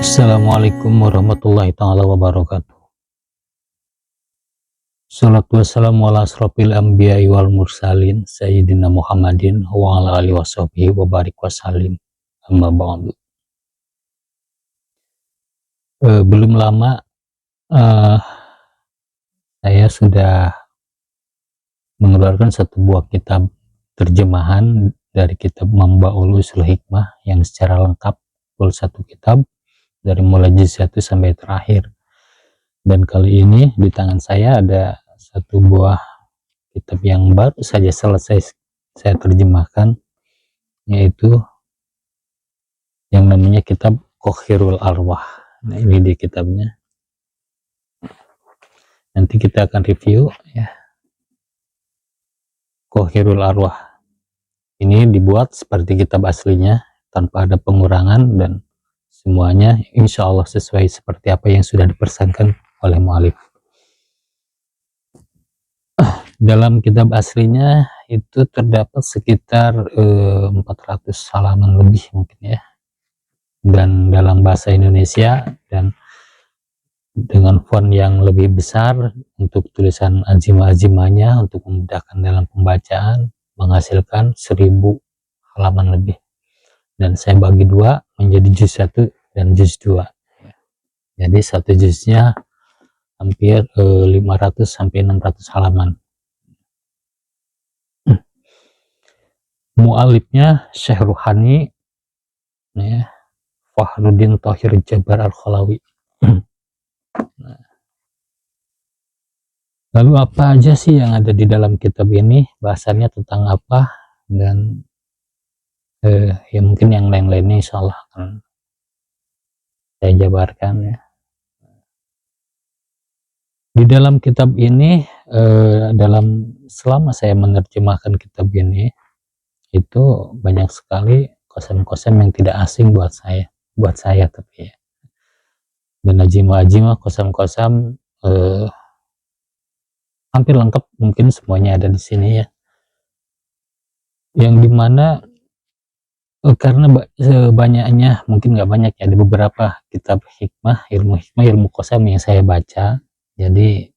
Assalamualaikum warahmatullahi taala wabarakatuh. Shalatu wassalamu ala asrofil anbiya'i wal mursalin sayyidina Muhammadin wa ala alihi washabihi wa barik wasallim. Amma ba'du. Belum lama saya sudah mengeluarkan satu buah kitab terjemahan dari kitab Mambaul Ushul Hikmah yang secara lengkap full satu kitab dari mulai juz 1 sampai terakhir. Dan kali ini di tangan saya ada satu buah kitab yang baru saja selesai saya terjemahkan, yaitu yang namanya kitab Qohirul Arwah. Nah, ini di kitabnya. Nanti kita akan review ya. Qohirul Arwah ini dibuat seperti kitab aslinya tanpa ada pengurangan, dan semuanya insya Allah sesuai seperti apa yang sudah dipesankan oleh mu'alif. Dalam kitab aslinya itu terdapat sekitar 400 halaman lebih mungkin ya, dan dalam bahasa Indonesia dan dengan font yang lebih besar untuk tulisan azimah-azimahnya untuk memudahkan dalam pembacaan, menghasilkan 1000 halaman lebih, dan saya bagi dua menjadi juz 1 dan juz 2. Jadi satu juznya hampir 500 sampai 600 halaman. Mu'alifnya Syekh Ruhani ya, Fakhruddin Thohir Jabar Al-Khalawi. Nah, lalu apa aja sih yang ada di dalam kitab ini, bahasannya tentang apa, dan ya mungkin yang lain-lainnya insyaallah akan saya jabarkan ya. Di dalam kitab ini selama saya menerjemahkan kitab ini itu banyak sekali kosam-kosam yang tidak asing buat saya tapi ya. Dan ajimah-ajimah, kosam-kosam hampir lengkap, mungkin semuanya ada di sini ya. Yang dimana karena banyaknya, mungkin nggak banyak ya, ada beberapa kitab hikmah, ilmu kosam yang saya baca. Jadi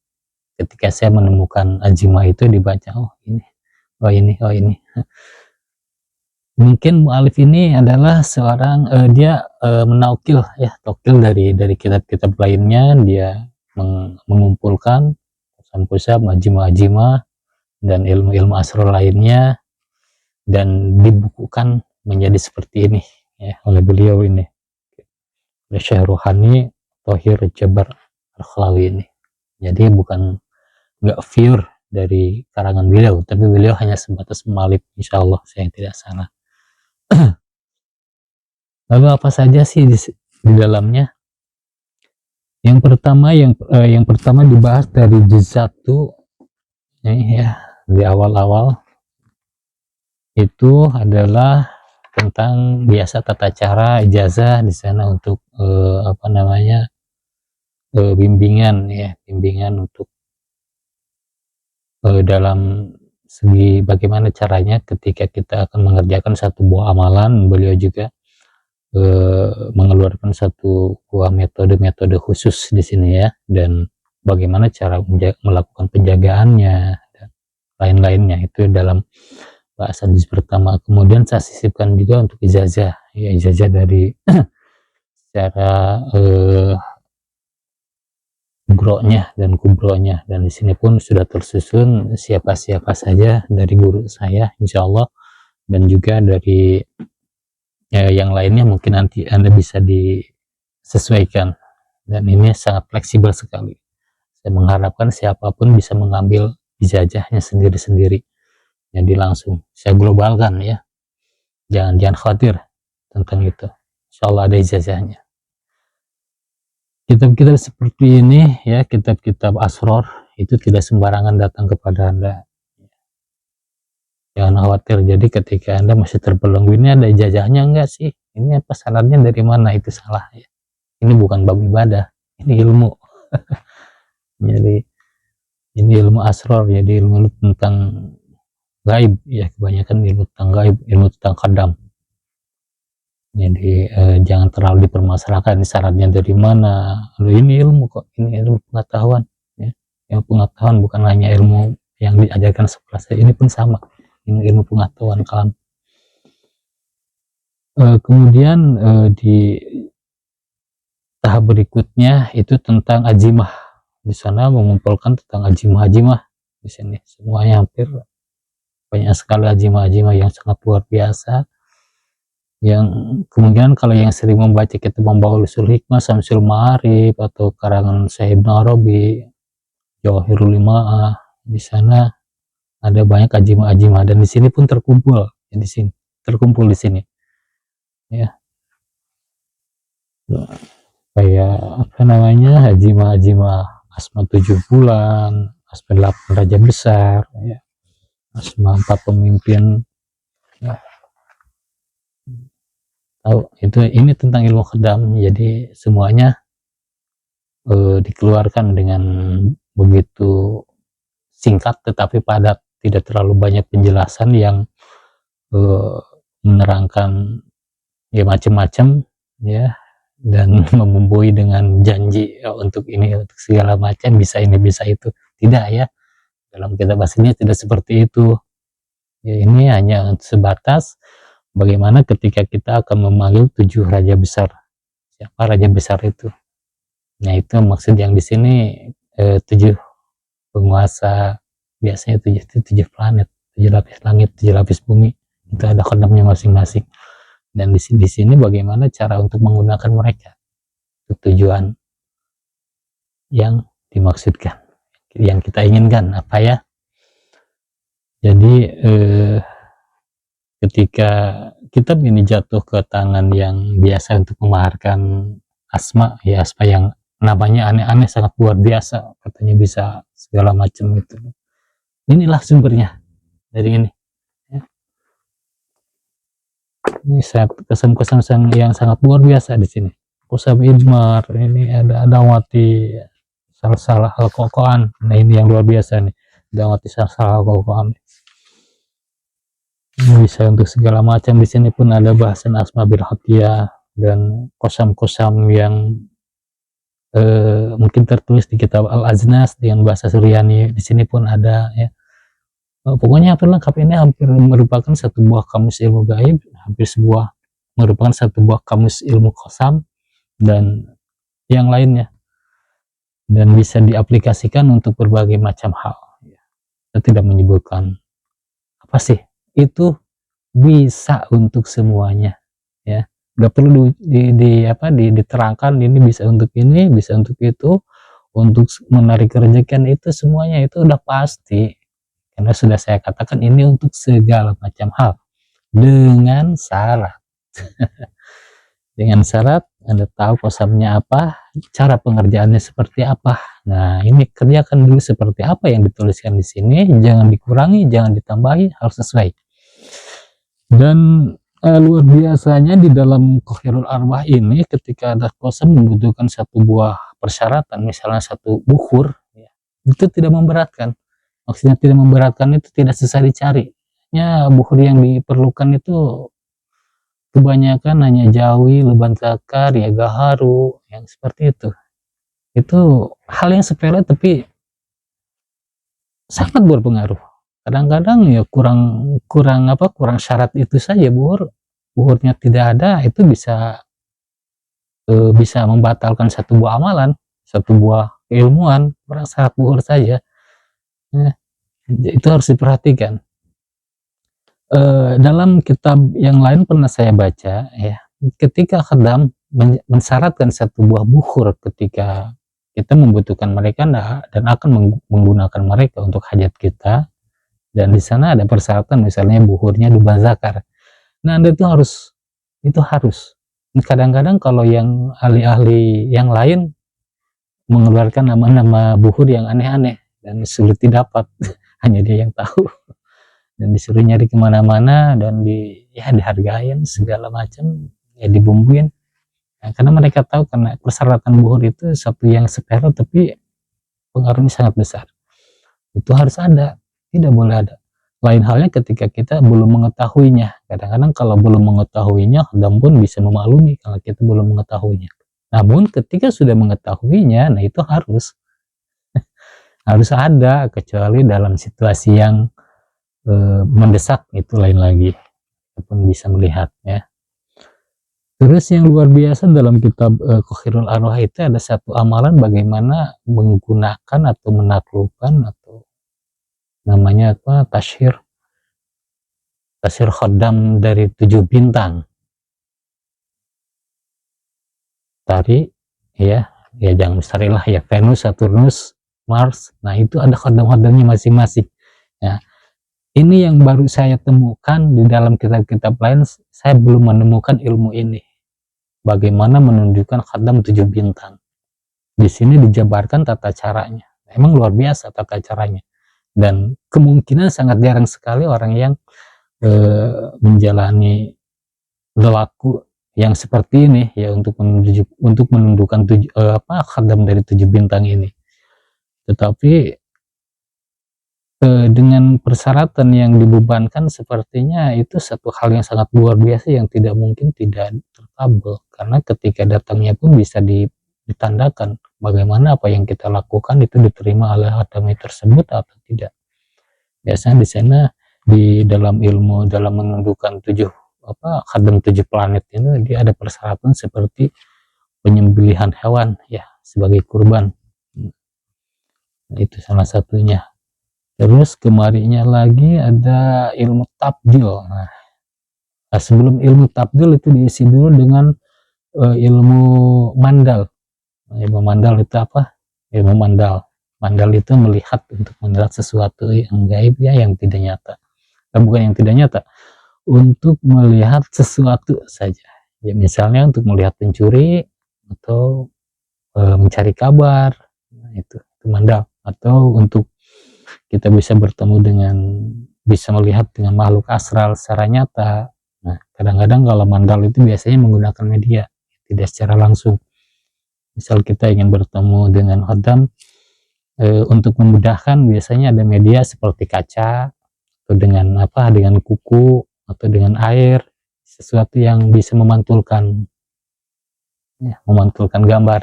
ketika saya menemukan ajimah itu dibaca, oh ini. Mungkin mu'alif ini adalah seorang dia menaukil ya, tokil dari kitab-kitab lainnya. Dia mengumpulkan kosam-kosam, ajimah-ajimah dan ilmu-ilmu asrar lainnya, dan dibukukan menjadi seperti ini ya oleh beliau ini, oleh Syekh Ruhani Thohir Jabar Al-Khalawi ini. Jadi bukan nggak pure dari karangan beliau, tapi beliau hanya sebatas mu'alif, insyaallah saya tidak salah. Lalu apa saja sih di dalamnya? Yang pertama dibahas dari juz 1 ya, di awal-awal itu adalah tentang biasa tata cara ijazah di sana untuk bimbingan untuk dalam segi bagaimana caranya ketika kita akan mengerjakan satu buah amalan. Beliau juga mengeluarkan satu buah metode khusus di sini ya, dan bagaimana cara melakukan penjagaannya dan lain-lainnya, itu dalam bahasan juz pertama. Kemudian saya sisipkan juga untuk ijazah ya, ijazah dari secara gro'nya dan kubro'nya, dan di sini pun sudah tersusun siapa-siapa saja dari guru saya insyaallah, dan juga dari yang lainnya mungkin nanti Anda bisa disesuaikan, dan ini sangat fleksibel sekali. Saya mengharapkan siapapun bisa mengambil ijazahnya sendiri-sendiri, jadi langsung saya globalkan ya, jangan khawatir tentang itu, insyaallah ada ijazahnya. Kitab-kitab seperti ini ya, kitab-kitab asrar itu tidak sembarangan datang kepada Anda, jangan khawatir. Jadi ketika Anda masih terbelenggu, ini ada ijazahnya enggak sih, ini apa sanadnya dari mana, itu salah ya. Ini bukan bab ibadah, ini ilmu. Jadi ini ilmu asrar, jadi ilmu tentang gaib ya, kebanyakan ilmu tentang gaib, ilmu tentang qadam. Jadi jangan terlalu dipermasalahkan syaratnya dari mana. Loh, ini ilmu kok, ini ilmu pengetahuan ya. Yang pengetahuan bukan hanya ilmu yang diajarkan sekolah saya, ini pun sama, ini ilmu pengetahuan kan. Kemudian di tahap berikutnya itu tentang azimah. Di sana mengumpulkan tentang azimah-azimah di sini. Semuanya hampir banyak sekali azimah-azimah yang sangat luar biasa, yang kemungkinan kalau yang sering membaca kitab Membaul Ushul Hikmah, Syamsul Ma'arif, atau karangan Syekh Ibnu Arabi, Jawahirul Ma'ah, di sana ada banyak azimah-azimah, dan di sini pun terkumpul ya, di sini terkumpul di sini ya, kayak apa namanya, azimah-azimah asma 7 bulan, asma 8 raja besar ya, asma 4 pemimpin ya. Tahu itu, ini tentang ilmu khidam, jadi semuanya dikeluarkan dengan begitu singkat tetapi padat, tidak terlalu banyak penjelasan yang menerangkan ya macam-macam ya, dan membumbui dengan janji ya, untuk ini, untuk segala macam, bisa ini bisa itu, tidak ya, dalam kitab aslinya tidak seperti itu ya. Ini hanya sebatas bagaimana ketika kita akan memanggil 7 raja besar, siapa raja besar itu. Nah, itu maksud yang di sini 7 penguasa, biasanya 7 planet, 7 lapis langit, 7 lapis bumi, itu ada khodamnya masing-masing. Dan di sini bagaimana cara untuk menggunakan mereka untuk tujuan yang dimaksudkan, yang kita inginkan apa ya. Jadi ketika kitab ini jatuh ke tangan yang biasa untuk memaharkan asma ya, asma yang namanya aneh-aneh, sangat luar biasa, katanya bisa segala macam itu. Inilah sumbernya dari ini ya. Ini kesan-kesan yang sangat luar biasa di sini. Qusam Idmar, ini ada Dawati Salsalah Al-Qoqoan. Nah, ini yang luar biasa nih, Dawati Salsalah Al-Qoqoan. Ini bisa untuk segala macam. Di sini pun ada bahasan Asma bil Hatiyah dan kosam-kosam yang mungkin tertulis di kitab Al-Aznas dengan bahasa Suryani. Di sini pun ada ya. Pokoknya hampir lengkap, ini hampir merupakan satu buah kamus ilmu gaib, hampir sebuah merupakan satu buah kamus ilmu kosam dan yang lainnya, dan bisa diaplikasikan untuk berbagai macam hal. Kita tidak menyebutkan apa sih itu, bisa untuk semuanya ya, nggak perlu diterangkan ini bisa untuk ini, bisa untuk itu, untuk menarik rezeki itu, semuanya itu udah pasti, karena sudah saya katakan ini untuk segala macam hal dengan syarat dengan syarat Anda tahu kosamnya apa, cara pengerjaannya seperti apa. Nah, ini kerjakan dulu seperti apa yang dituliskan di sini, jangan dikurangi, jangan ditambahi, harus sesuai. Dan luar biasanya di dalam Qohirul Arwah ini, ketika ada kosam membutuhkan satu buah persyaratan, misalnya satu bukhur ya, itu tidak memberatkan. Maksudnya tidak memberatkan itu tidak susah dicari ya. Bukhur yang diperlukan itu kebanyakan hanya jawi, leban zakar, ya gaharu, yang seperti itu hal yang sepele tapi sangat berpengaruh. Kadang-kadang ya kurang syarat itu saja, buhurnya tidak ada, itu bisa membatalkan satu buah amalan, satu buah keilmuan, kurang syarat buhur saja ya. Itu harus diperhatikan. Dalam kitab yang lain pernah saya baca ya, ketika khadam mensyaratkan satu buah bukhur ketika kita membutuhkan mereka dan akan menggunakan mereka untuk hajat kita, dan di sana ada persyaratan misalnya bukhurnya duba zakar. Nah, Anda itu harus. Kadang-kadang kalau yang ahli-ahli yang lain mengeluarkan nama-nama bukhur yang aneh-aneh dan sulit didapat, hanya dia yang tahu, dan disuruh nyari kemana-mana, dan dihargain segala macam ya, dibumbuin. Nah, karena mereka tahu, karena persyaratan buhur itu satu yang sepele tapi pengaruhnya sangat besar, itu harus ada, tidak boleh ada. Lain halnya ketika kita belum mengetahuinya. Kadang-kadang kalau belum mengetahuinya, khadam pun bisa memaklumi kalau kita belum mengetahuinya. Namun ketika sudah mengetahuinya, nah itu harus ada, kecuali dalam situasi yang mendesak, itu lain lagi, ataupun bisa melihat ya. Terus yang luar biasa dalam kitab Qakhirul Arwah itu ada satu amalan bagaimana menggunakan atau menaklukkan atau namanya apa, tasyir khaddam dari 7 bintang tadi ya, jangan mustahil lah ya, Venus, Saturnus, Mars. Nah itu ada khaddam-khaddamnya masing-masing. Nah ini yang baru saya temukan di dalam kitab-kitab lain. Saya belum menemukan ilmu ini, bagaimana menunjukkan khaddam 7 bintang. Di sini dijabarkan tata caranya. Emang luar biasa tata caranya, dan kemungkinan sangat jarang sekali orang yang menjalani lelaku yang seperti ini ya, untuk menundukkan khaddam dari 7 bintang ini. Tetapi dengan persyaratan yang dibebankan, sepertinya itu satu hal yang sangat luar biasa yang tidak mungkin tidak terkabul, karena ketika datangnya pun bisa ditandakan bagaimana apa yang kita lakukan itu diterima oleh khaddam tersebut atau tidak. Biasanya di sana, di dalam ilmu dalam menundukkan khaddam 7 planet ini, dia ada persyaratan seperti penyembelihan hewan ya sebagai kurban. Nah, itu salah satunya. Terus kemarinnya lagi ada ilmu tabdil. Nah, sebelum ilmu tabdil itu diisi dulu dengan ilmu mandal. Nah, ilmu mandal itu apa? Ilmu mandal. Mandal itu melihat, untuk melihat sesuatu yang gaib ya, yang tidak nyata. Bukan yang tidak nyata, untuk melihat sesuatu saja. Ya misalnya untuk melihat pencuri atau mencari kabar. Nah, itu mandal. Atau untuk kita bisa melihat dengan makhluk astral secara nyata. Nah, kadang-kadang kalau mandal itu biasanya menggunakan media, tidak secara langsung. Misal kita ingin bertemu dengan khaddam, untuk memudahkan biasanya ada media seperti kaca, atau dengan kuku, atau dengan air, sesuatu yang bisa memantulkan gambar.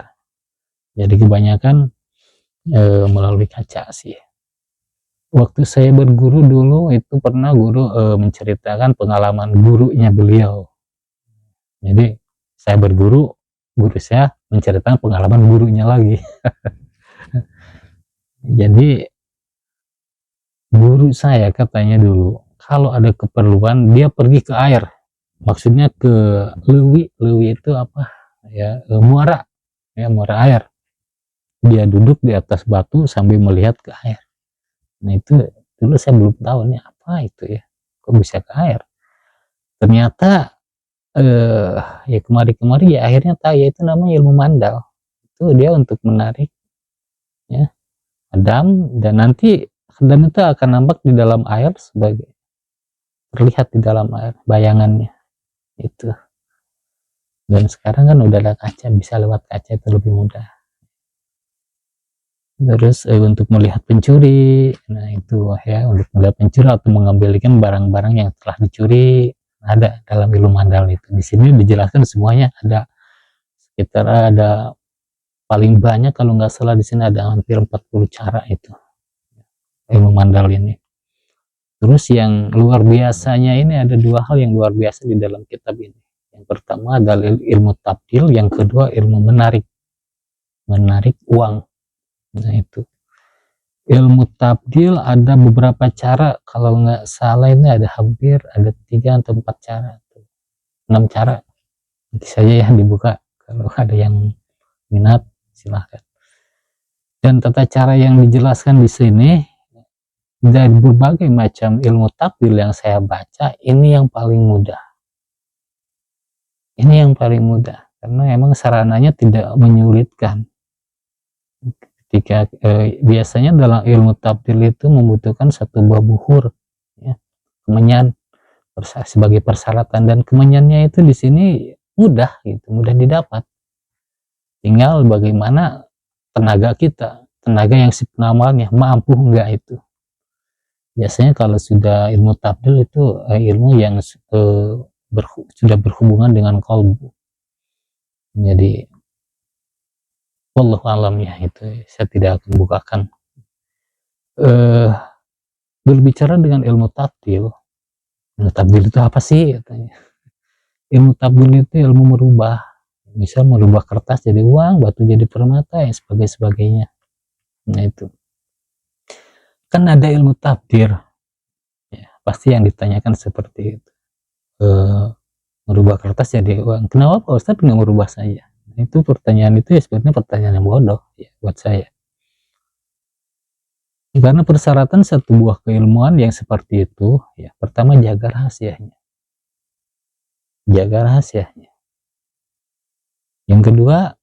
Jadi kebanyakan melalui kaca sih. Waktu saya berguru dulu itu pernah guru menceritakan pengalaman gurunya beliau. Jadi saya berguru, guru saya menceritakan pengalaman gurunya lagi. Jadi guru saya katanya dulu, kalau ada keperluan dia pergi ke air, maksudnya ke lewi itu apa ya, muara ya, muara air. Dia duduk di atas batu sambil melihat ke air. Nah itu dulu saya belum tahu nih apa itu ya, kok bisa ke air. Ternyata ya kemari-kemari ya akhirnya tahu ya, itu namanya ilmu mandal. Itu dia untuk menarik ya khaddam, dan nanti khaddam itu akan nampak di dalam air, sebagai terlihat di dalam air bayangannya itu. Dan sekarang kan udah ada kaca, bisa lewat kaca itu lebih mudah. Terus untuk melihat pencuri, nah itu ya, untuk melihat pencuri atau mengembalikan barang-barang yang telah dicuri, ada dalam ilmu mandal itu. Di sini dijelaskan semuanya, ada sekitar ada paling banyak kalau nggak salah di sini ada hampir 40 cara itu ilmu mandal ini. Terus yang luar biasanya ini, ada 2 hal yang luar biasa di dalam kitab ini. Yang pertama adalah ilmu tabdil, yang kedua ilmu menarik uang. Nah itu ilmu tabdil ada beberapa cara, kalau nggak salah ini ada 3 atau 4 cara, 6 cara. Nanti saja ya dibuka, kalau ada yang minat silahkan. Dan tata cara yang dijelaskan di sini dari berbagai macam ilmu tabdil yang saya baca, ini yang paling mudah. Ini yang paling mudah karena emang sarananya tidak menyulitkan. Ketika biasanya dalam ilmu tabdil itu membutuhkan satu buah buhur ya, kemenyan sebagai persyaratan, dan kemenyannya itu di sini mudah gitu, mudah didapat. Tinggal bagaimana tenaga kita, tenaga yang si pengamalnya mampu enggak itu. Biasanya kalau sudah ilmu tabdil itu ilmu yang sudah berhubungan dengan qalbu. Jadi wallahu alam ya, itu saya tidak akan bukakan. Eh, Berbicara dengan ilmu tabdil itu apa sih katanya? Ilmu tabdil itu ilmu merubah, bisa merubah kertas jadi uang, batu jadi permata, yang sebagainya. Nah itu kan ada ilmu tabdir ya, pasti yang ditanyakan seperti itu. Merubah kertas jadi uang, kenapa Pak Ustadz nggak merubah saya? Nah, itu pertanyaan itu ya sebenarnya pertanyaan yang bodoh ya buat saya, karena persyaratan satu buah keilmuan yang seperti itu ya, pertama jaga rahasianya, yang kedua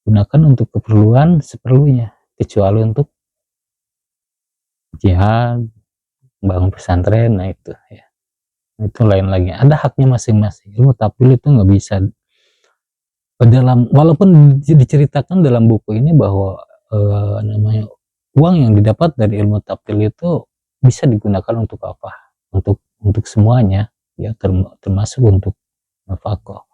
gunakan untuk keperluan seperlunya, kecuali untuk jihad, bangun pesantren, nah itu ya, itu lain lagi, ada haknya masing-masing. Ilmu tapil itu nggak bisa walaupun diceritakan dalam buku ini bahwa namanya uang yang didapat dari ilmu tapil itu bisa digunakan untuk apa, untuk semuanya ya, termasuk untuk nafkah,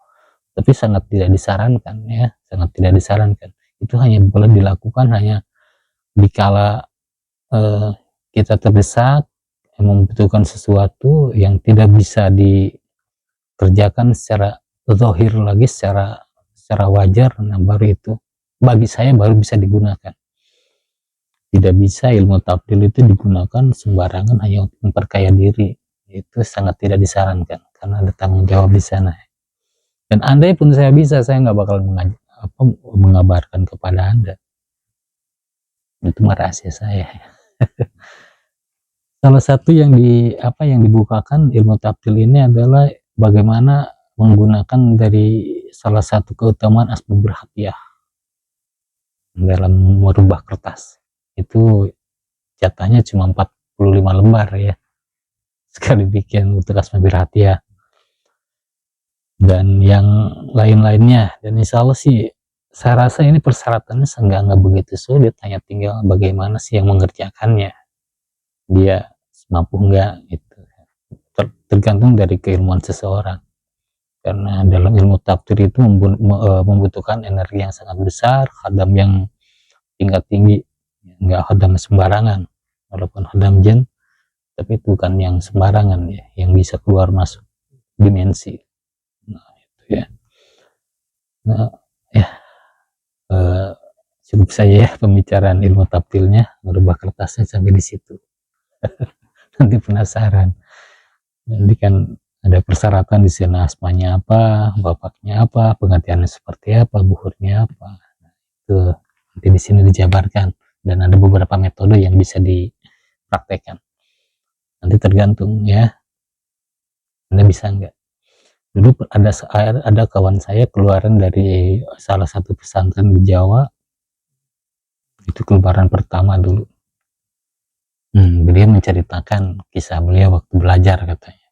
tapi sangat tidak disarankan ya, sangat tidak disarankan. Itu hanya boleh dilakukan hanya dikala kita terdesak, membutuhkan sesuatu yang tidak bisa dikerjakan secara zahir lagi, secara wajar. Nah baru itu bagi saya baru bisa digunakan. Tidak bisa ilmu tabdil itu digunakan sembarangan hanya untuk memperkaya diri, itu sangat tidak disarankan karena ada tanggung jawab di sana. Dan andai pun saya bisa, saya nggak bakal mengabarkan kepada Anda, itu mah rahasia saya. Salah satu yang dibukakan ilmu tabdil ini adalah bagaimana menggunakan dari salah satu keutamaan asbabul hatiah dalam merubah kertas. Itu jatahnya cuma 45 lembar ya, sekali bikin untuk asbabul hatiah dan yang lain-lainnya. Dan insya Allah sih saya rasa ini persyaratannya nggak begitu sulit, hanya tinggal bagaimana sih yang mengerjakannya, dia mampu enggak, itu tergantung dari keilmuan seseorang. Karena dalam ilmu tafsir itu membutuhkan energi yang sangat besar, khadam yang tingkat tinggi, enggak khadam sembarangan, walaupun khadam jin, tapi itu bukan yang sembarangan ya, yang bisa keluar masuk dimensi. Nah itu ya, nah ya cukup saja ya pembicaraan ilmu tafsirnya, merubah kertasnya sampai di situ. Nanti penasaran, nanti kan ada persyaratan di sana, asmanya apa, bapaknya apa, pengertiannya seperti apa, buhurnya apa. Itu nanti di sini dijabarkan, dan ada beberapa metode yang bisa dipraktekkan. Nanti tergantung ya, Anda bisa enggak. Dulu ada kawan saya keluaran dari salah satu pesantren di Jawa, itu keluaran pertama dulu. Beliau menceritakan kisah beliau waktu belajar, katanya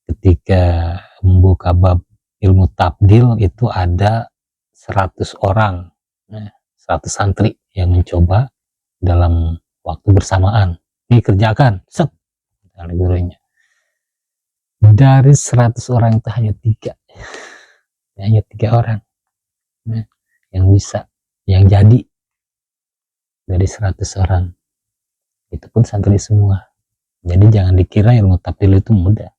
ketika membuka bab ilmu tabdil itu ada 100 orang, 100 santri yang mencoba dalam waktu bersamaan. Ini kerjakan, set, kata gurunya. Dari 100 orang itu hanya tiga orang yang bisa, yang jadi dari 100 orang. Itu pun santri semua. Jadi jangan dikira ilmu tabdil itu mudah.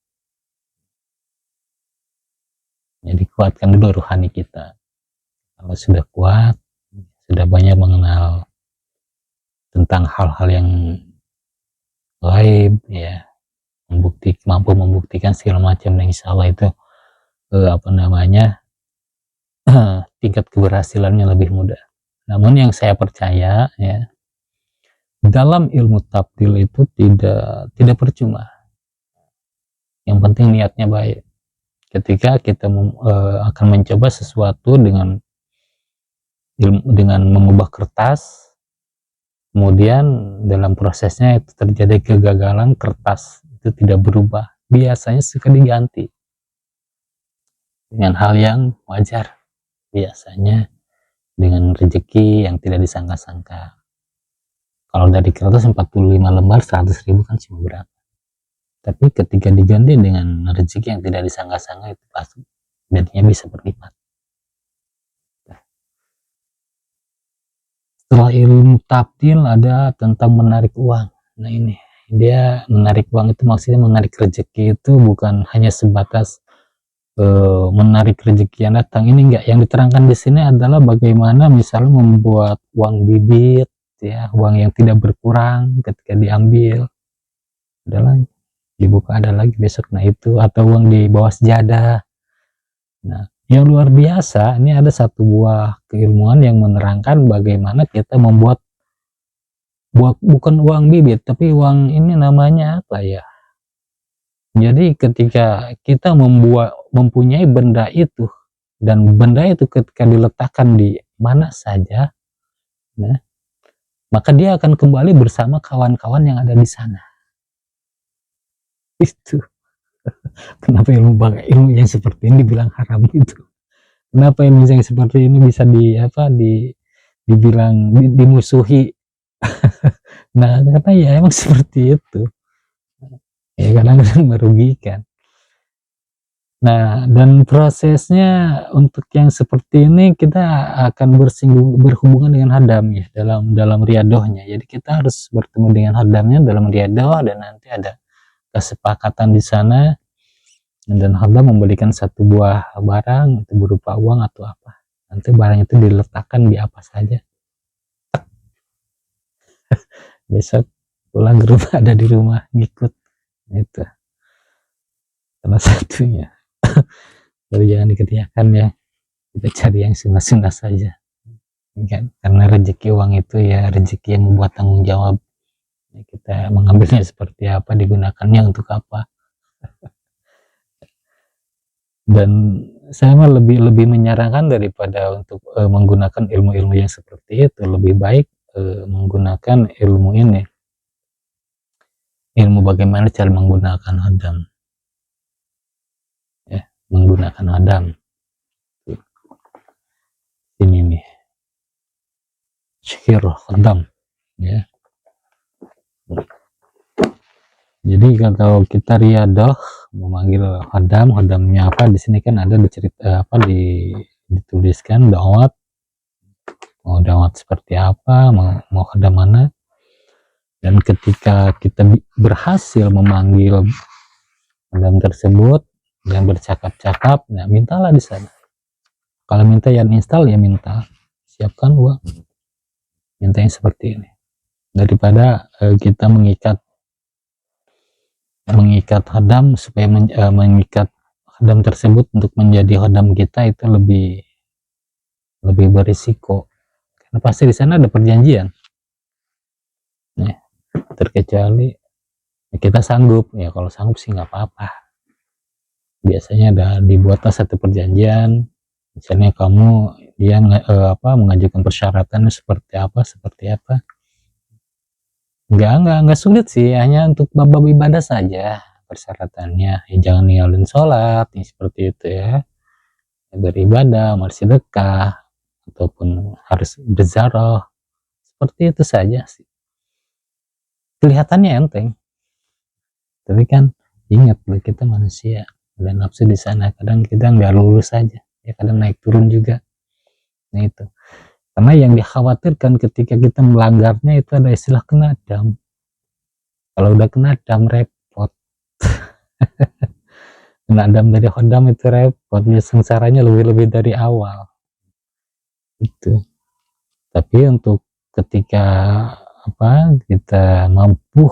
Jadi kuatkan dulu rohani kita. Kalau sudah kuat, sudah banyak mengenal tentang hal-hal yang gaib ya, mampu membuktikan segala macam, dan insya Allah itu tingkat keberhasilannya lebih mudah. Namun yang saya percaya ya, dalam ilmu tabdil itu tidak percuma. Yang penting niatnya baik. Ketika kita akan mencoba sesuatu dengan mengubah kertas, kemudian dalam prosesnya itu terjadi kegagalan, kertas itu tidak berubah, biasanya suka diganti dengan hal yang wajar, biasanya dengan rezeki yang tidak disangka-sangka. Kalau dari kertas 45 lembar 100.000 kan cuma berapa, tapi ketika diganti dengan rezeki yang tidak disangka-sangka itu pasti jadinya bisa berlipat. Setelah ilmu tabdil ada tentang menarik uang. Nah ini dia menarik uang itu maksudnya menarik rezeki itu bukan hanya sebatas menarik rezeki yang datang. Ini enggak, yang diterangkan di sini adalah bagaimana misalnya membuat uang bibit ya, uang yang tidak berkurang ketika diambil adalah dibuka ada lagi besok, nah itu, atau uang di bawah sejadah. Nah yang luar biasa ini ada satu buah keilmuan yang menerangkan bagaimana kita membuat bukan uang bibit tapi uang ini namanya apa ya, jadi ketika kita mempunyai benda itu dan benda itu ketika diletakkan di mana saja, nah, maka dia akan kembali bersama kawan-kawan yang ada di sana. Itu kenapa ilmu yang seperti ini dibilang haram itu? Kenapa ilmu yang seperti ini bisa dibilang dimusuhi? Nah, karena ya emang seperti itu. Ya kadang-kadang merugikan. Nah, dan prosesnya untuk yang seperti ini kita akan berhubungan dengan hadam ya dalam riadohnya. Jadi kita harus bertemu dengan hadamnya dalam riadoh dan nanti ada kesepakatan di sana dan hadam memberikan satu buah barang itu berupa uang atau apa. Nanti barang itu diletakkan di apa saja. Besok pulang ke rumah ada di rumah ngikut. Itu salah satunya. Tapi jangan dikerjakan ya, kita cari yang sunnah-sunnah saja kan, karena rezeki uang itu ya rezeki yang membuat tanggung jawab ya, kita mengambilnya seperti apa, digunakannya untuk apa. Dan saya mah lebih menyarankan daripada untuk menggunakan ilmu-ilmu yang seperti itu, lebih baik menggunakan ilmu ini, ilmu bagaimana cara menggunakan hadam ya, menggunakan hadam ini nih syir hadam ya. Jadi kalau kita riadoh memanggil hadamnya apa, di sini kan ada dituliskan dawat, mau dawat seperti apa, mau hadam mana. Dan ketika kita berhasil memanggil hadam tersebut yang bercakap-cakap, nah mintalah di sana. Kalau minta yang install ya minta siapkan uang, minta yang seperti ini daripada kita mengikat hadam supaya mengikat hadam tersebut untuk menjadi hadam kita itu lebih berisiko karena pasti di sana ada perjanjian ya, terkecuali kita sanggup ya, kalau sanggup sih nggak apa-apa, biasanya ada dibuatlah satu perjanjian, misalnya kamu dia mengajukan persyaratan seperti apa. Enggak sulit sih, hanya untuk bab ibadah saja persyaratannya. Ya, jangan ninggalin sholat, ya, seperti itu ya. Beribadah, bersedekah, ataupun harus berzarah, seperti itu saja sih. Kelihatannya enteng, tapi kan ingat kita manusia, ada nafsu di sana. Kadang kita nggak lurus saja, ya kadang naik turun juga. Nah itu. Karena yang dikhawatirkan ketika kita melanggarnya itu ada istilah kena dam. Kalau udah kena dam repot. Kena dam dari hodam itu repot. Ya, sengsaranya lebih dari awal. Itu. Tapi untuk ketika kita mampu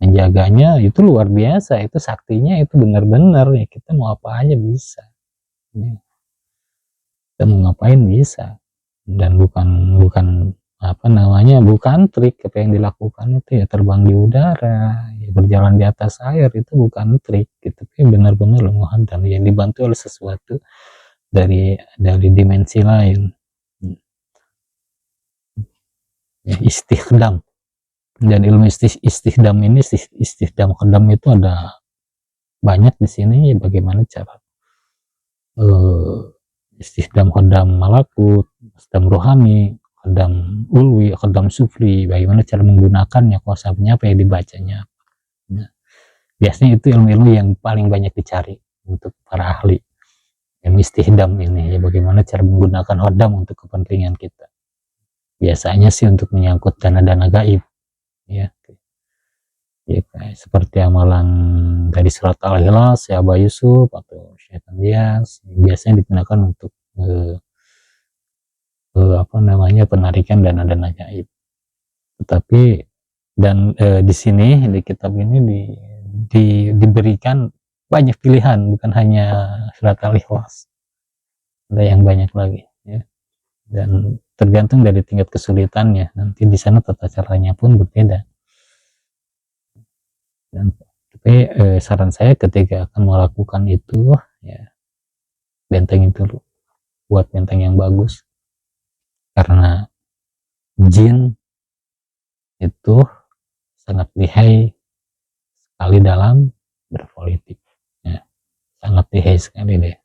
menjaganya itu luar biasa. Itu saktinya itu benar-benar ya, kita mau apa aja bisa. Kita mau ngapain bisa, dan bukan trik apa yang dilakukan itu ya, terbang di udara ya, berjalan di atas air, itu bukan trik gitu, tapi benar-benar hadam yang dibantu oleh sesuatu dari dimensi lain ya, istikhdam. Dan ilmu istikhdam ini, istikhdam hadam itu ada banyak di sini ya, bagaimana cara istikhdam hadam malakut, hadam rohani, khodam ulwi, khodam sufli, bagaimana cara menggunakannya, konsepnya apa yang dibacanya. Nah, biasanya itu ilmu-ilmu yang paling banyak dicari untuk para ahli ilmu istihdam ini, ya, bagaimana cara menggunakan khodam untuk kepentingan kita. Biasanya sih untuk menyangkut dana-dana gaib, ya. Ya, seperti amalan dari surat Al-Ikhlas, ya Aba Yusuf atau Syaitan Dias, biasanya digunakan untuk penarikan dana-dana gaib. Tetapi di sini di kitab ini diberikan banyak pilihan, bukan hanya surat Al-Ikhlas, ada yang banyak lagi, ya. Dan tergantung dari tingkat kesulitannya, nanti di sana tata caranya pun berbeda. Dan tapi saran saya ketika akan melakukan itu, ya, bentengin dulu, buat benteng yang bagus, karena jin itu sangat lihai sekali dalam berpolitik, ya, sangat lihai sekali deh,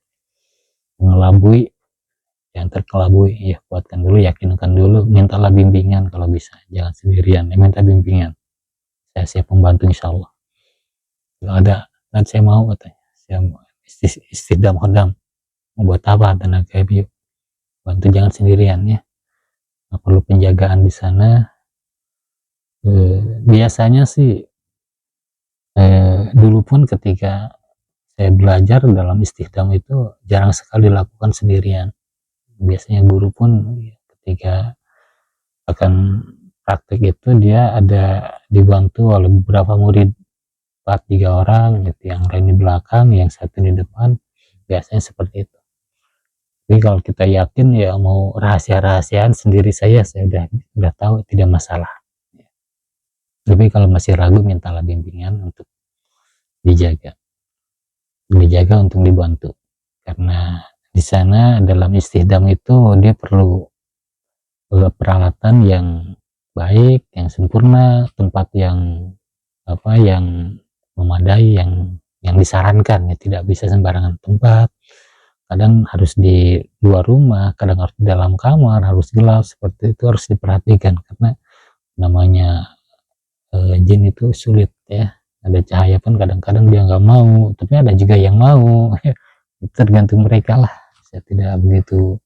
mengelabui yang terkelabui. Ya, kuatkan dulu, yakinkan dulu, mintalah bimbingan kalau bisa, jangan sendirian, ya, minta bimbingan, saya siap membantu insyaallah. Kalau ada, kan saya mau, katanya, saya mau istihdam khodam, mau buat apa, tenaga gaib, bantu, jangan sendirian, ya, nggak perlu penjagaan di sana. Biasanya sih dulu pun ketika saya belajar dalam istihdam itu jarang sekali dilakukan sendirian. Biasanya guru pun ketika akan praktik itu dia ada dibantu oleh beberapa murid, 4-3 orang gitu, yang lain di belakang, yang satu di depan, biasanya seperti itu. Tapi kalau kita yakin, ya, mau rahasia-rahasiaan sendiri saya udah tahu, tidak masalah. Tapi kalau masih ragu, mintalah bimbingan untuk dijaga untuk dibantu, karena di sana dalam istihdam itu dia perlu peralatan yang baik, yang sempurna, tempat yang memadai, yang disarankan, ya, tidak bisa sembarangan tempat. Kadang harus di luar rumah, kadang harus di dalam kamar, harus gelap, seperti itu harus diperhatikan, karena namanya jin itu sulit, ya. Ada cahaya pun kadang-kadang dia nggak mau, tapi ada juga yang mau. Tergantung mereka lah, saya tidak begitu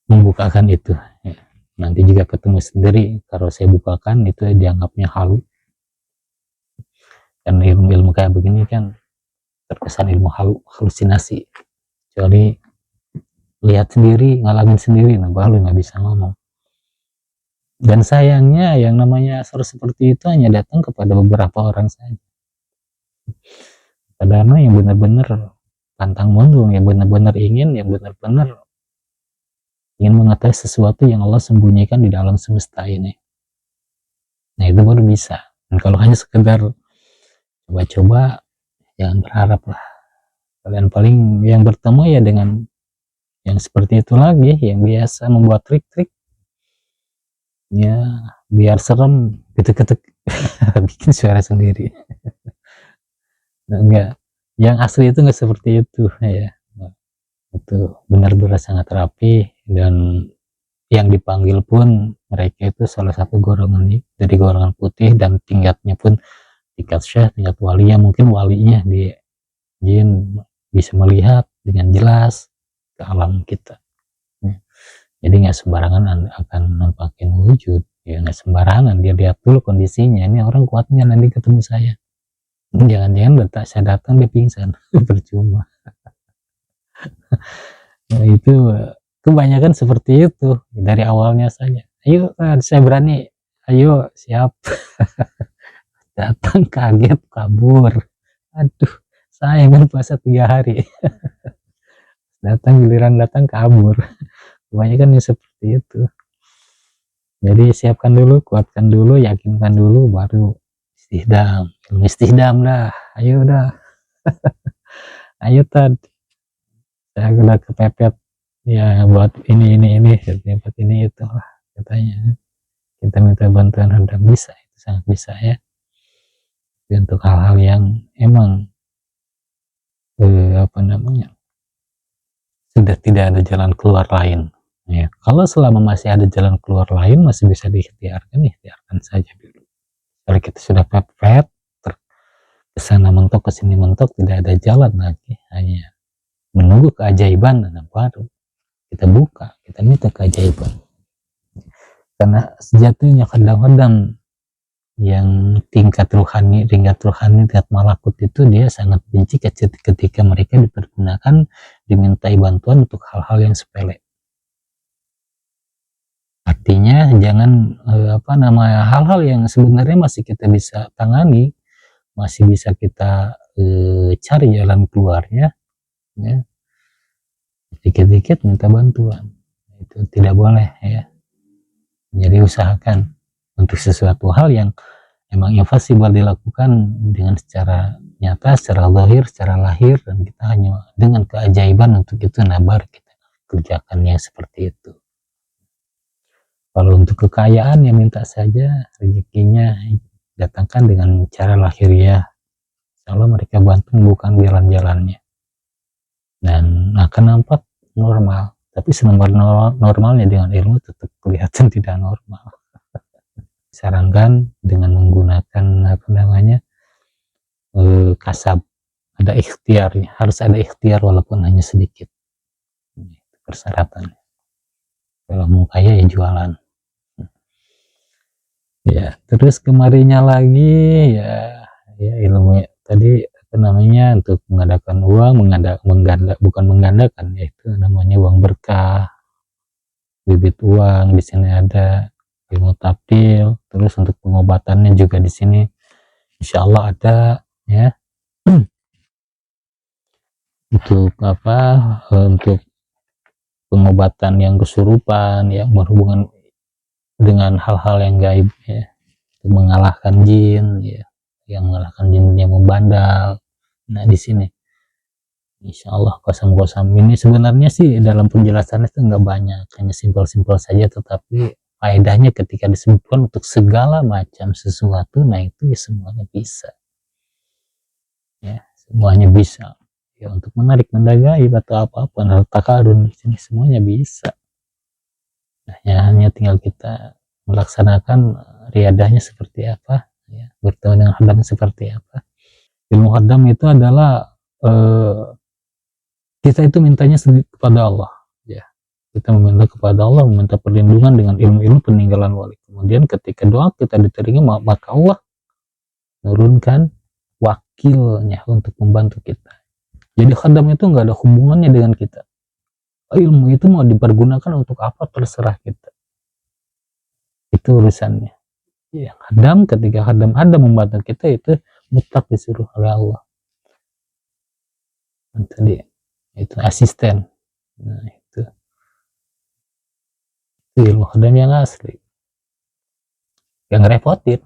membukakan itu, ya. Nanti juga ketemu sendiri kalau saya bukakan itu dianggapnya halu, karena ilmu-ilmu kayak begini kan terkesan ilmu halusinasi, kecuali lihat sendiri, ngalamin sendiri, nah baru nggak bisa ngomong. Dan sayangnya yang namanya asar seperti itu hanya datang kepada beberapa orang saja, karena yang benar-benar pantang mundur, yang benar-benar ingin mengetahui sesuatu yang Allah sembunyikan di dalam semesta ini. Nah, itu baru bisa. Dan kalau hanya sekedar coba-coba, jangan berharap lah. Kalian paling yang bertemu ya dengan yang seperti itu lagi, yang biasa membuat trik-trik, ya, biar serem, ketek-ketek, bikin suara sendiri. Nah, enggak, yang asli itu enggak seperti itu, ya. Itu benar-benar sangat rapi, dan yang dipanggil pun mereka itu salah satu golongan dari golongan putih, dan tingkatnya pun tingkat syekh, tingkat wali, yang mungkin walinya di jin bisa melihat dengan jelas ke alam kita. Jadi nggak sembarangan akan nampakin wujud, ya, nggak sembarangan, dia lihat dulu kondisinya, ini orang kuatnya nanti ketemu saya, jangan-jangan saya datang dia pingsan. Percuma. Nah, itu kebanyakan seperti itu dari awalnya saja. Ayo, saya berani, ayo, siap. Datang kaget, kabur. Aduh, saya kan puasa 3 hari. Giliran datang kabur. Kebanyakan yang seperti itu. Jadi siapkan dulu, kuatkan dulu, yakinkan dulu, baru istihdam. Ilmu istihdam dah, ayo dah. Ayo tad, saya udah kepepet, ya, buat ini, buat ini itu lah, katanya. Kita minta bantuan Anda, bisa, itu sangat bisa, ya. Tapi untuk hal-hal yang emang sudah tidak ada jalan keluar lain, Ya, kalau selama masih ada jalan keluar lain masih bisa diikhtiarkan, ikhtiarkan saja dulu. Kalau kita sudah pepet kesana mentok kesini mentok, tidak ada jalan lagi, hanya menunggu keajaiban, dan baru kita buka, kita minta keajaiban. Karena sejatinya kadang-kadang yang tingkat rohani, tingkat malakut itu dia sangat benci ketika mereka dipergunakan, dimintai bantuan untuk hal-hal yang sepele. Artinya jangan hal-hal yang sebenarnya masih kita bisa tangani, masih bisa kita cari jalan keluarnya, ya, dikit-dikit minta bantuan, itu tidak boleh ya. Jadi usahakan untuk sesuatu hal yang emang impossible dilakukan dengan secara nyata, secara lahir, dan kita hanya dengan keajaiban untuk itu, baru kita kerjakan yang seperti itu. Kalau untuk kekayaan ya minta saja rezekinya datangkan dengan cara lahiriah, insya mereka bantu bukan jalan-jalannya, dan akan nampak normal. Tapi normalnya dengan ilmu tetap kelihatan tidak normal. Sarankan dengan menggunakan kasab, ada ikhtiarnya, harus ada ikhtiar walaupun hanya sedikit. Itu persyaratannya. Kalau mau kaya ya jualan. Ya, terus kemarinnya lagi ya ilmu tadi untuk mengadakan uang, bukan menggandakan, yaitu namanya uang berkah, bibit uang. Di sini ada ilmu tabdil, terus untuk pengobatannya juga di sini insya Allah ada ya. Untuk untuk pengobatan yang kesurupan, yang berhubungan dengan hal-hal yang gaib ya, mengalahkan jin ya, yang mengalahkan jin yang membandal. Nah di sini insya Allah kosam ini sebenarnya sih dalam penjelasannya itu nggak banyak, hanya simpel-simpel saja, tetapi faedahnya ketika disebutkan untuk segala macam sesuatu, nah itu ya semuanya bisa ya, semuanya bisa ya, untuk menarik benda gaib atau apa-apa, harta karun di sini semuanya bisa. Nah ya, hanya tinggal kita melaksanakan riadahnya seperti apa ya, bertemu dengan hadam seperti apa. Ilmu hadam itu adalah kita itu mintanya kepada Allah ya, kita meminta kepada Allah, meminta perlindungan dengan ilmu-ilmu peninggalan wali. Kemudian ketika doa kita diterima, maka Allah menurunkan wakilnya untuk membantu kita. Jadi khadam itu nggak ada hubungannya dengan kita. Ilmu itu mau dipergunakan untuk apa terserah kita, itu urusannya ya. Khadam, ketika khadam ada membantu kita, itu mutlak disuruh oleh Allah. Dan tadi itu asisten. Nah itu ilmu khadam yang asli, yang ngerepotin,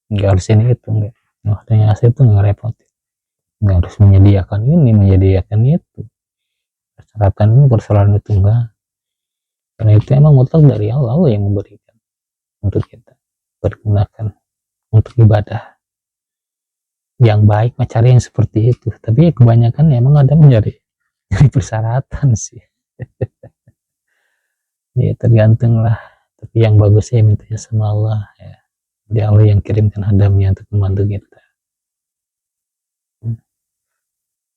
nggak harus ini itu, nggak. Ilmu khadam yang asli itu nggak ngerepotin, nggak harus menyediakan ini menyediakan itu, persyaratan ini persyaratan itu, enggak. Karena itu emang mutlak dari Allah, Allah yang memberikan untuk kita pergunakan untuk ibadah yang baik. Cari yang seperti itu, tapi kebanyakan emang ada menjadi persyaratan sih. Ya tergantung lah, tapi yang bagusnya mintanya sama Allah ya, jadi Allah yang kirimkan hadamnya untuk membantu kita.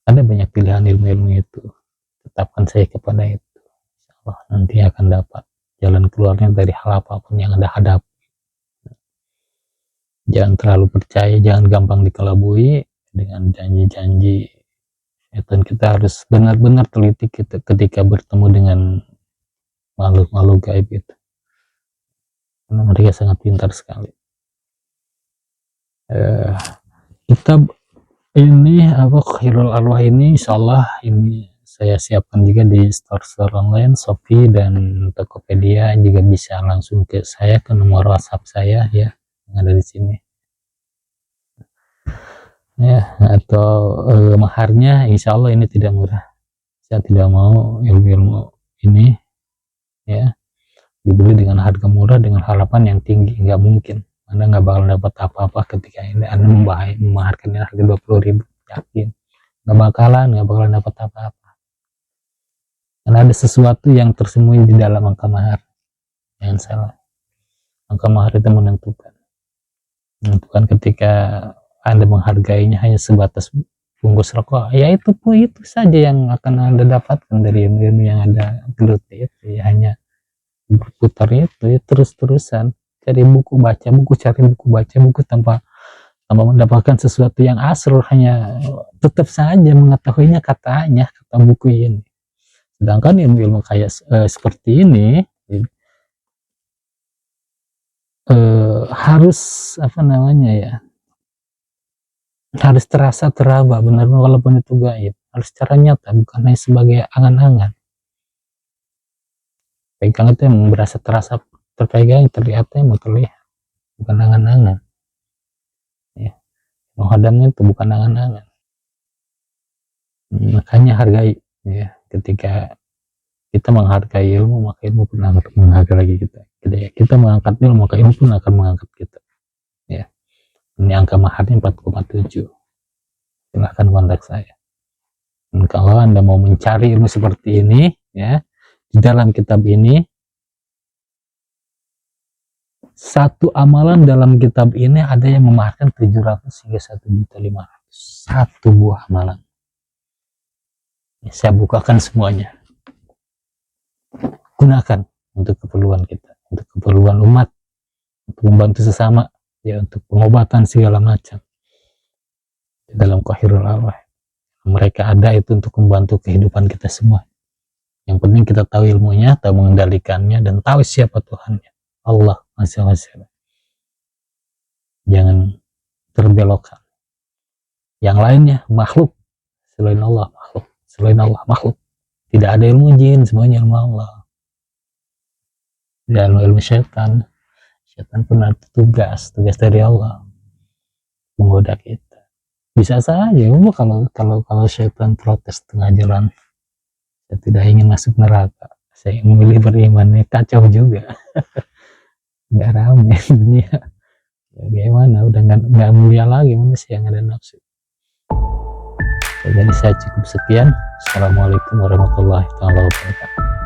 Ada banyak pilihan ilmu-ilmu itu, tetapkan saya kepada itu, insya Allah nanti akan dapat jalan keluarnya dari hal apapun yang Anda hadapi. Jangan terlalu percaya, jangan gampang dikelabui dengan janji-janji. Dan kita harus benar-benar teliti ketika bertemu dengan makhluk-makhluk gaib itu, karena mereka sangat pintar sekali. Kitab ini Khairul Arwah ini insyaallah ini saya siapkan juga di store online Shopee dan Tokopedia, juga bisa langsung ke saya, ke nomor WhatsApp saya ya yang ada di sini ya, atau maharnya insyaallah ini tidak murah. Saya tidak mau ilmu-ilmu ini ya dibeli dengan harga murah dengan harapan yang tinggi, nggak mungkin. Anda nggak bakal dapat apa-apa ketika ini Anda memaharkannya harga 20.000, yakin nggak bakalan dapat apa-apa. karena ada sesuatu yang tersembunyi di dalam angka mahar. Jangan salah, angka mahar itu menentukan ketika Anda menghargainya hanya sebatas bungkus rokok, ya itu saja yang akan Anda dapatkan dari ilmu yang Anda geluti itu, ya hanya berputar itu ya, terus-terusan cari buku, baca buku, cari buku, baca buku tanpa mendapatkan sesuatu yang asal, hanya tetap saja mengetahuinya kata buku ini. Sedangkan ilmu-ilmu kayak seperti ini harus apa namanya ya, harus terasa teraba benar, walaupun itu gaib, harus secara nyata, bukan hanya sebagai angan-angan. Pegang itu yang berasa terasa terpegang, terlihat yang terlihat, bukan angan-angan ya. Menghadamnya itu bukan angan-angan. Makanya hargai ya, ketika kita menghargai ilmu, maka ilmu pun akan menghargai kita. Kita mengangkat ilmu, maka ilmu pun akan mengangkat kita ya. Ini angka maharnya 4,7. silahkan kontak saya. Dan kalau Anda mau mencari ilmu seperti ini ya, di dalam kitab ini, satu amalan dalam kitab ini ada yang memaharkan 700 hingga 1.500.000 satu buah amalan. Saya bukakan semuanya, gunakan untuk keperluan kita, untuk keperluan umat, untuk membantu sesama ya, untuk pengobatan segala macam. Di dalam Qahirul Arwah mereka ada itu untuk membantu kehidupan kita semua. Yang penting kita tahu ilmunya, tahu mengendalikannya, dan tahu siapa Tuhannya, Allah Azza. Jangan terbelokkan. Yang lainnya makhluk, selain Allah makhluk, selain Allah makhluk. Tidak ada ilmu jin, semuanya ilmu Allah. Dan ilmu setan pun ada tugas dari Allah menggoda kita. Bisa saja kalau setan protes tengah jalan, saya tidak ingin masuk neraka, saya memilih beriman, kacau juga. Nggak rame dunia ya, gimana, udah nggak mulia lagi manusia yang ada nafsu. Jadi saya cukup sekian. Assalamualaikum warahmatullahi wabarakatuh.